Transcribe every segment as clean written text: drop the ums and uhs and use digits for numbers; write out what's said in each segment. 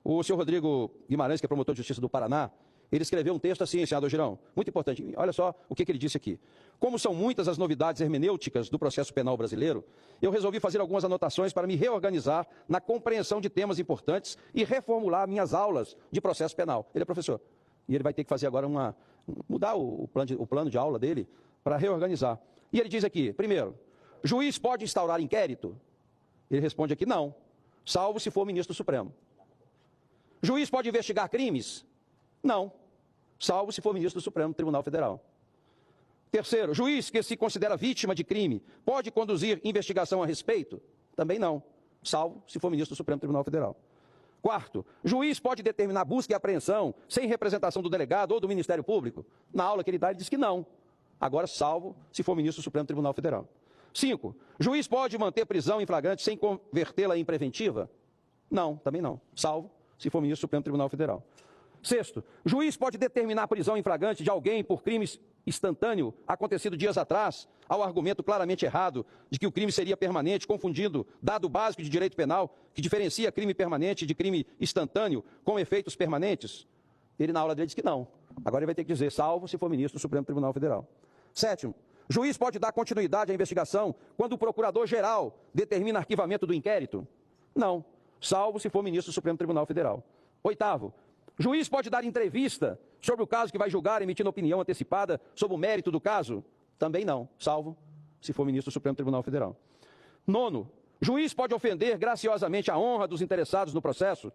O senhor Rodrigo Guimarães, que é promotor de justiça do Paraná, ele escreveu um texto assim, senador Girão, muito importante. Olha só o que ele disse aqui. Como são muitas as novidades hermenêuticas do processo penal brasileiro, eu resolvi fazer algumas anotações para me reorganizar na compreensão de temas importantes e reformular minhas aulas de processo penal. Ele é professor. E ele vai ter que fazer agora mudar o plano de aula dele para reorganizar. E ele diz aqui, primeiro, juiz pode instaurar inquérito? Ele responde aqui, não, salvo se for ministro Supremo. Juiz pode investigar crimes? Não, salvo se for ministro do Supremo Tribunal Federal. Terceiro, juiz que se considera vítima de crime pode conduzir investigação a respeito? Também não, salvo se for ministro do Supremo Tribunal Federal. Quarto, juiz pode determinar busca e apreensão sem representação do delegado ou do Ministério Público? Na aula que ele dá, ele diz que não. Agora, salvo se for ministro do Supremo Tribunal Federal. 5. Juiz pode manter prisão em flagrante sem convertê-la em preventiva? Não, também não. Salvo se for ministro do Supremo Tribunal Federal. 6. Juiz pode determinar a prisão em flagrante de alguém por crime instantâneo acontecido dias atrás, ao argumento claramente errado de que o crime seria permanente, confundindo dado básico de direito penal que diferencia crime permanente de crime instantâneo com efeitos permanentes? Ele, na aula dele, diz que não. Agora ele vai ter que dizer salvo se for ministro do Supremo Tribunal Federal. 7. Juiz pode dar continuidade à investigação quando o procurador-geral determina arquivamento do inquérito? Não, salvo se for ministro do Supremo Tribunal Federal. 8. Juiz pode dar entrevista sobre o caso que vai julgar, emitindo opinião antecipada sobre o mérito do caso? Também não, salvo se for ministro do Supremo Tribunal Federal. 9. Juiz pode ofender graciosamente a honra dos interessados no processo,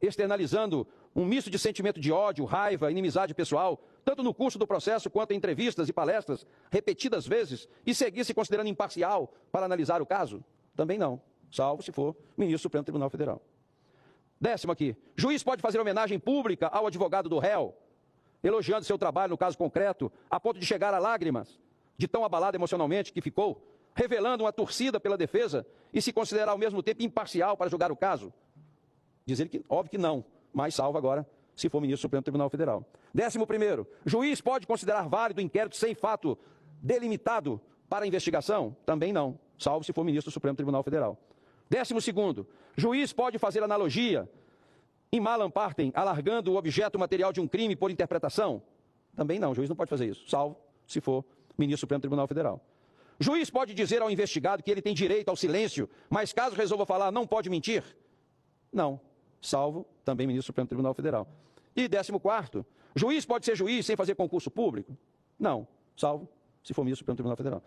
externalizando um misto de sentimento de ódio, raiva, inimizade pessoal, tanto no curso do processo quanto em entrevistas e palestras, repetidas vezes, e seguir se considerando imparcial para analisar o caso? Também não, salvo se for ministro do Supremo Tribunal Federal. 10º aqui, juiz pode fazer homenagem pública ao advogado do réu, elogiando seu trabalho no caso concreto, a ponto de chegar a lágrimas, de tão abalado emocionalmente que ficou, revelando uma torcida pela defesa e se considerar ao mesmo tempo imparcial para julgar o caso? Diz ele que, óbvio que não, mas salvo agora, se for ministro do Supremo Tribunal Federal. 11º, juiz pode considerar válido inquérito sem fato delimitado para a investigação? Também não, salvo se for ministro do Supremo Tribunal Federal. 12º, juiz pode fazer analogia in malam partem, alargando o objeto material de um crime por interpretação? Também não, o juiz não pode fazer isso, salvo se for ministro do Supremo Tribunal Federal. Juiz pode dizer ao investigado que ele tem direito ao silêncio, mas caso resolva falar, não pode mentir? Não, salvo também ministro do Supremo Tribunal Federal. E 14º, juiz pode ser juiz sem fazer concurso público? Não, salvo se for ministro do Supremo Tribunal Federal.